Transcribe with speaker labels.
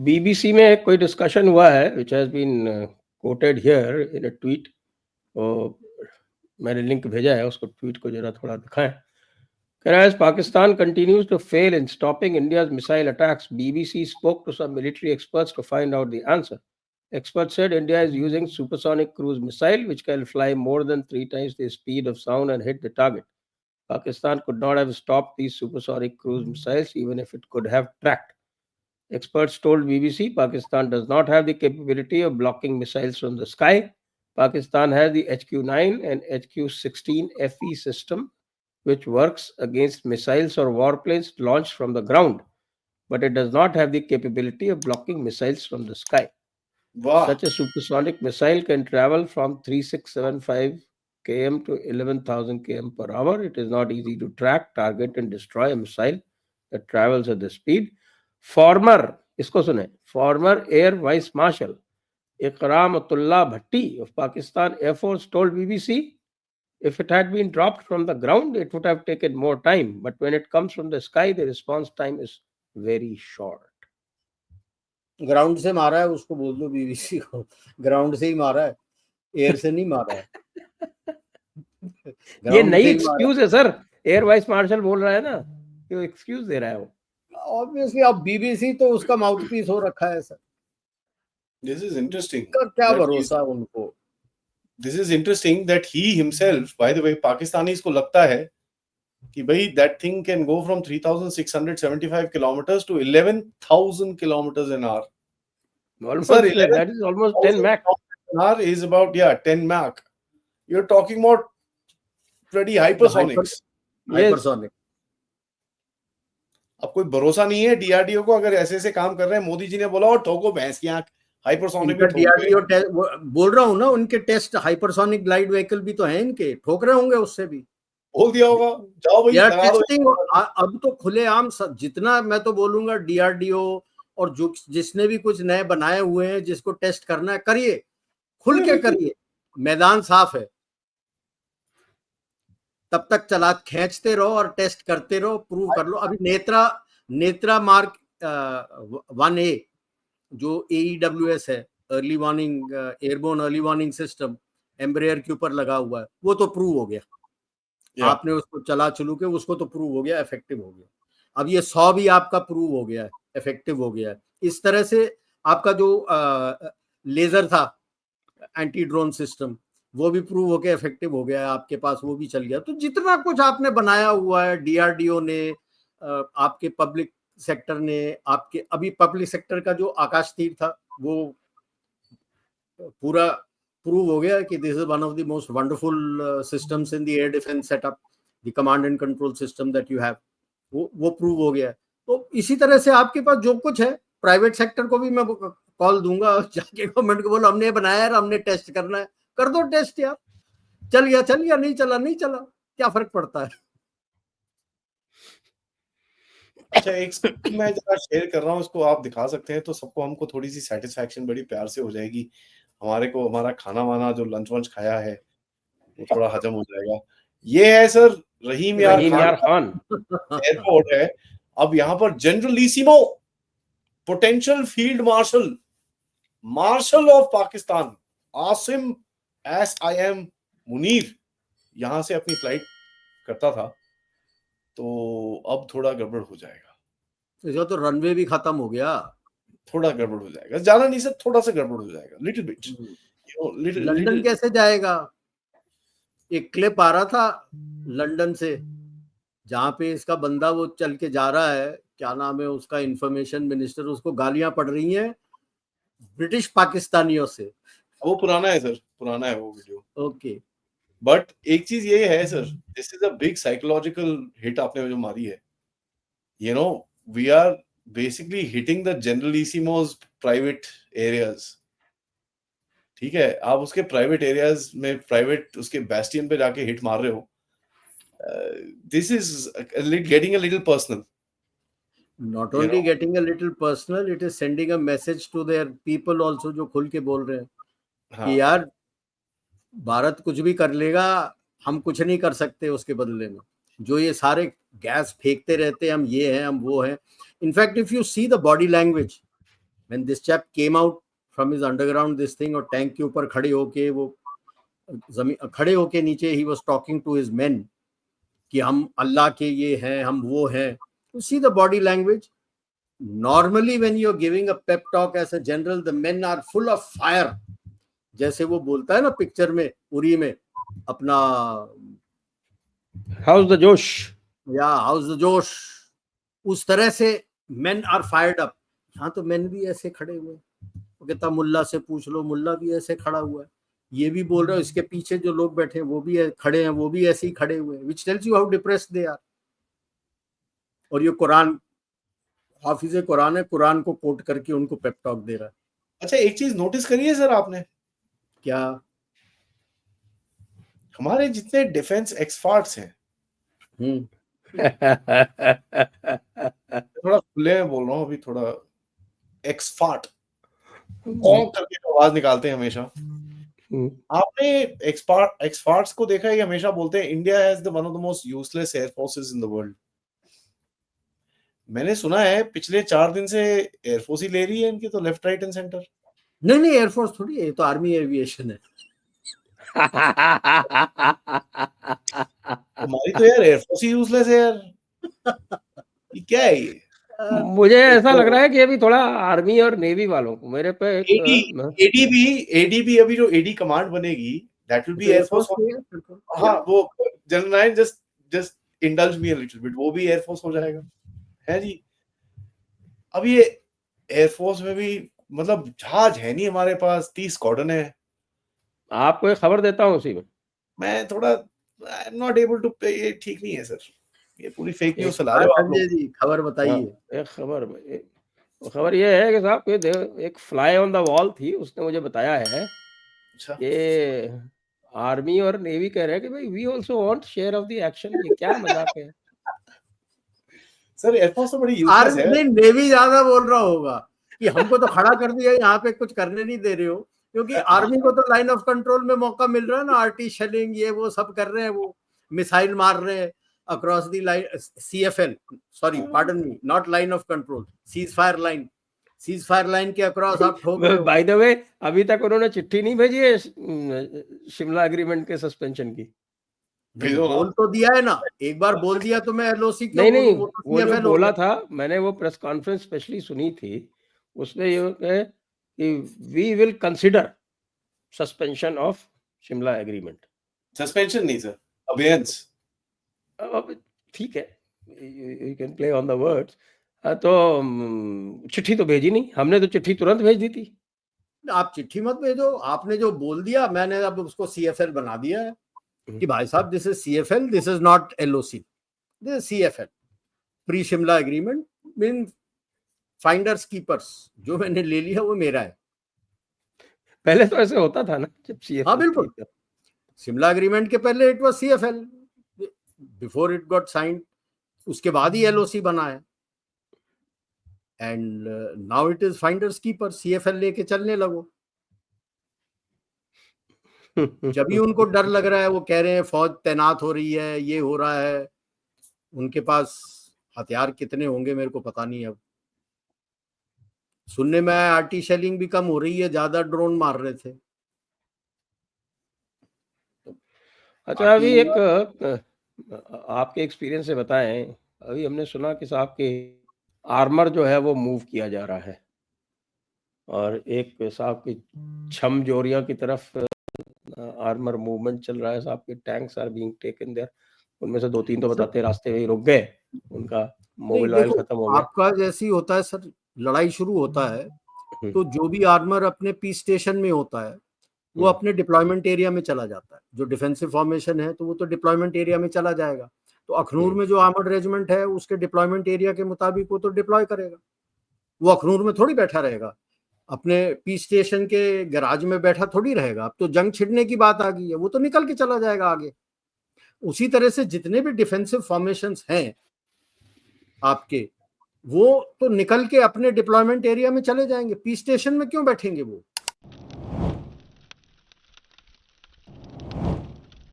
Speaker 1: BBC में एक कोई डिस्कशन हुआ है which has been quoted here in a tweet. मैंने लिंक भेजा है, उसको ट्वीट को जरा थोड़ा दिखाएं. Whereas Pakistan continues to fail in stopping India's missile attacks, BBC spoke to some military experts to find out the answer. Experts said India is using supersonic cruise missile which can fly more than 3 times the speed of sound and hit the target. Pakistan could not have stopped these supersonic cruise missiles even if it could have tracked. Experts told BBC Pakistan does not have the capability of blocking missiles from the sky. Pakistan has the HQ-9 and HQ-16 FE system, which works against missiles or warplanes launched from the ground, but it does not have the capability of blocking missiles from the sky.
Speaker 2: Wow.
Speaker 1: Such a supersonic missile can travel from 3675 km to 11,000 km per hour. It is not easy to track, target, and destroy a missile that travels at this speed. Former Air Vice Marshal Ikramullah Bhatti of Pakistan Air Force told BBC if it had been dropped from the ground, it would have taken more time. But when it comes from the sky, the response time is very short.
Speaker 3: Ground से मारा है उसको बोल दो BBC को, ground से ही मारा है, एयर से नहीं मारा है.
Speaker 1: ये नई एक्सक्यूज है सर. एयर वाइस मार्शल बोल रहा है ना, ये एक्सक्यूज दे रहा है वो.
Speaker 3: ऑब्वियसली अब बीबीसी तो उसका माउथपीस हो रखा है सर.
Speaker 2: This is interesting.
Speaker 3: क्या भरोसा उनको.
Speaker 2: This is interesting that he himself, by the way, Pakistanis को लगता है कि भाई that thing can go from 3,675 kilometers to 11,000 kilometers an hour.
Speaker 1: Sir, that is almost 10 Mach.
Speaker 2: An hour is about 10 Mach. You're talking about pretty hypersonics.
Speaker 3: Hypersonic.
Speaker 2: अब कोई भरोसा नहीं है डीआरडीओ को. अगर ऐसे ऐसे काम कर रहे हैं, मोदी जी ने बोला और ठोको भैंस की आंख, हाइपरसोनिक भी
Speaker 3: डीआरडीओ बोल रहा हूँ ना, उनके टेस्ट हाइपरसोनिक ग्लाइड व्हीकल भी तो हैं इनके, ठोक रहे होंगे उससे भी.
Speaker 2: बोल दिया होगा जाओ भाई
Speaker 3: यार टेस्टिंग अब तो खुलेआम. जितना मैं तो बोलूंगा डीआरडीओ और जो जिसने भी कुछ नए बनाए हुए हैं, जिसको टेस्ट करना है करिए, खुल के करिए, मैदान साफ है. तब तक चला खींचते रहो और टेस्ट करते रहो, प्रूव कर लो. अभी नेत्रा मार्क 1A जो AEWS है, early warning airborne early warning system, Embraer के ऊपर लगा हुआ है, वो तो प्रूव हो गया. आपने उसको चला चलू के उसको तो प्रूव हो गया, इफेक्टिव हो गया. अब ये 100 भी आपका प्रूव हो गया है, इफेक्टिव हो गया है. इस तरह से आपका जो लेजर था एंटी ड्रोन सिस्टम, वो भी प्रूव होके इफेक्टिव हो गया है आपके पास, वो भी चल गया. तो जितना कुछ आपने बनाया हुआ है, डीआरडीओ ने, आपके पब्लिक सेक्टर ने, आपके अभी पब्लिक सेक्टर का जो आकाश तीर था वो पूरा प्रूव हो गया कि this is one of the most wonderful systems in the air defence setup, the command and control system that you have, वो प्रूव हो गया है. तो इसी तरह से आपके पास जो कुछ है, प्राइवेट सेक्टर को भी मैं कॉल दूंगा, जाके गवर्नमेंट को बोलो हमने बनाया है, हमने टेस्ट करना है, कर दो टेस्ट यार. चल गया, नहीं चला, क्या फर्क पड़ता है.
Speaker 2: अच्छा, एक मैं जरा शेयर कर रहा हूँ, उसको आप दिखा सकते हैं तो सबको, हमको थोड़ी सी सेटिस्फैक्शन बड़ी प्यार से हो जाएगी. हमारा खाना वाना जो लंच वंच खाया है वो थोड़ा हजम हो जाएगा. ये है सर रहीम यार खान एयरपोर्ट है. अब यहाँ पर generalissimo potential field marshal of Pakistan Asim SIM Munir यहाँ से अपनी फ्लाइट करता था. तो अब थोड़ा गड़बड़ हो जाएगा.
Speaker 3: तो रनवे भी खत्म हो गया,
Speaker 2: थोड़ा गड़बड़ हो जाएगा, ज्यादा नहीं सर, थोड़ा सा गड़बड़ हो जाएगा, लिटिल बिट.
Speaker 3: लंदन कैसे जाएगा? एक क्लिप आ रहा था लंदन से, जहां पे इसका बंदा वो चल के जा रहा है, क्या नाम है उसका, इंफॉर्मेशन मिनिस्टर, उसको गालियां पड़ रही हैं ब्रिटिश पाकिस्तानियों से.
Speaker 2: वो पुराना है सर, पुराना है वो वीडियो.
Speaker 3: ओके,
Speaker 2: बट एक चीज ये है sir, this is a big psychological hit आपने जो मारी है. We are basically hitting the generalissimo's private areas. ठीक है, आप उसके प्राइवेट एरियाज में, प्राइवेट उसके बैस्टियन पे जाके हिट मार रहे हो. This is getting a little personal.
Speaker 3: Not only getting a little personal, it is sending a message to their people also, जो खुल के बोल रहे हैं कि यार भारत कुछ भी कर लेगा, हम कुछ नहीं कर सकते उसके बदले में. जो ये सारे गैस फेंकते रहते हैं, हम ये हैं, हम वो हैं. In fact if you see the body language, when this chap came out from his underground this thing और टैंक के ऊपर खड़े होके वो जमीन खड़े होके नीचे he was talking to his men कि हम अल्लाह के ये हैं, हम वो हैं. You see the body language. Normally when you're giving a pep talk as a general, the men are full of fire. जैसे वो बोलता है ना पिक्चर में उरी में अपना
Speaker 1: How's the Josh?
Speaker 3: या हाउस द जोश, उस तरह से men are fired up. यहाँ तो men भी ऐसे खड़े हुए हैं. वो कहता मुल्ला से पूछ लो, मुल्ला भी ऐसे खड़ा हुआ है. ये भी बोल रहा है, इसके पीछे जो लोग बैठे हैं वो भी खड़े हैं, वो भी ऐसे ही खड़े हुए हैं. Which tells you how depressed they are. और ये कुरान, हाफिज कुरान है, कुरान को कोट करके उनको पेप टॉक दे रहा है.
Speaker 2: अच्छा, एक चीज नोटिस करिए सर आपने,
Speaker 3: क्या
Speaker 2: हमारे जितने डिफेंस एक्सपर्ट्स हैं, थोड़ा खुले में बोल रहा हूँ अभी, थोड़ा एक्सपर्ट करके आवाज निकालते हैं हमेशा. आपने एक्सपर्ट्स को देखा है, हमेशा बोलते हैं India has the one of the most useless air forces in the world. मैंने सुना है पिछले 4 दिन से एयरफोर्स ही ले रही है इनकी तो लेफ्ट राइट एंड सेंटर.
Speaker 3: नहीं एयरफोर्स थोड़ी है, तो आर्मी एविएशन है.
Speaker 2: हमारी तो यार एयरफोर्स ही यूजलेस है यार. ये क्या है ये?
Speaker 1: मुझे ऐसा लग रहा है कि अभी थोड़ा आर्मी और नेवी वालों को मेरे पे
Speaker 2: एडीबी अभी जो एडी कमांड बनेगी दैट विल बी एयरफोर्स. हाँ, वो general just indulge me a little bit, वो भी एयरफोर्स हो जाएगा है जी. अब ये एयरफोर्स में भी मतलब जहाज है नहीं हमारे पास, 30 स्क्वाड्रन है.
Speaker 1: आपको एक खबर देता हूँ उसी में.
Speaker 2: मैं थोड़ा I am not able to, ये ठीक नहीं है सर, ये पूरी फेक न्यूज़ फैला रहे हो आप लोग.
Speaker 3: जी खबर बताइए.
Speaker 1: एक खबर ये है कि साहब एक फ्लाई ऑन द वॉल थी, उसने मुझे बताया है कि आर्मी और नेवी कह रहे हैं कि भाई we also want share of the action. ये क्या मजाक है
Speaker 2: सर? एयरफोर्स तो बड़ी यूजलेस है.
Speaker 3: नहीं, नेवी ज्यादा बोल रहा होगा कि हमको तो खड़ा कर दिया, यहाँ पे कुछ करने नहीं दे रहे हो, क्योंकि आर्मी को तो लाइन ऑफ कंट्रोल में मौका मिल रहा है ना. आरटी शेलिंग ये वो सब कर रहे हैं, वो मिसाइल मार रहे हैं across the line. CFL, sorry pardon me, not line of control, cease fire line के अक्रॉस आप ठोक रहे हो.
Speaker 1: बाय द वे, अभी तक उन्होंने चिट्ठी नहीं भेजी है शिमला एग्रीमेंट के सस्पेंशन की.
Speaker 3: बोल तो दिया है ना, एक बार बोल दिया तो मैं LOC क्यों
Speaker 1: नहीं
Speaker 3: वो
Speaker 1: वो जो बोला था, मैंने वो प्रेस कॉन्फ्रेंस स्पेशली सुनी थी, उसमें ये है कि we will consider suspension of Shimla agreement.
Speaker 2: Suspension नहीं सर, अबेयंस.
Speaker 1: अब ठीक है, you can play on the words. तो चिट्ठी तो भेजी नहीं, हमने तो चिट्ठी तुरंत भेज दी थी.
Speaker 3: आप चिट्ठी मत भेजो, आपने जो बोल दिया मैंने अब उसको CFL बना दिया है कि भाई साहब this is CFL, this is not LOC, this is CFL, pre Shimla agreement mean finders keepers. जो मैंने ले लिया वो मेरा है.
Speaker 1: पहले तो ऐसे होता था ना जब CFL.
Speaker 3: हाँ बिल्कुल, शिमला एग्रीमेंट के पहले it was CFL, before it got signed, उसके बाद ही LOC बना है. And now it is finders keeper. CFL लेके चलने लगो. जब भी उनको डर लग रहा है, वो कह रहे हैं फौज तैनात हो रही है, ये हो रहा है, उनके पास हथियार कितने होंगे मेरे को पता नहीं. अब सुनने में आरटी शेलिंग भी कम हो रही है, ज्यादा ड्रोन मार रहे थे.
Speaker 1: अच्छा, अभी एक आपके एक्सपीरियंस से बताएं. अभी हमने सुना कि साहब के आर्मर जो है वो मूव किया जा रहा है, और एक साहब की छम जोरिया की तरफ आर्मर मूवमेंट चल रहा है. साहब के tanks are being taken there. उनमें से 2-3 तो बताते हैं रास्ते में ही रुक गए, उनका मोबाइल ऑयल खत्म हो गया.
Speaker 3: आपका जैसे ही होता है सर, लड़ाई शुरू होता है तो जो भी आर्मर अपने पीस स्टेशन में होता है वो अपने डिप्लॉयमेंट एरिया में चला जाता है. जो डिफेंसिव फॉर्मेशन है तो वो तो डिप्लॉयमेंट एरिया में चला जाएगा. तो अखनूर में जो आर्मर्ड रेजिमेंट है उसके डिप्लॉयमेंट एरिया के मुताबिक वो तो डिप्लॉय करेगा. वो अखनूर में थोड़ी बैठा रहेगा, अपने पीस स्टेशन के गैराज में बैठा थोड़ी रहेगा. अब तो जंग छिड़ने की बात आ गई है, वो तो निकल के चला जाएगा आगे. उसी तरह से जितने भी डिफेंसिव फॉर्मेशंस हैं आपके, वो तो निकल के अपने डिप्लॉयमेंट एरिया में चले जाएंगे. पीस स्टेशन में क्यों बैठेंगे वो?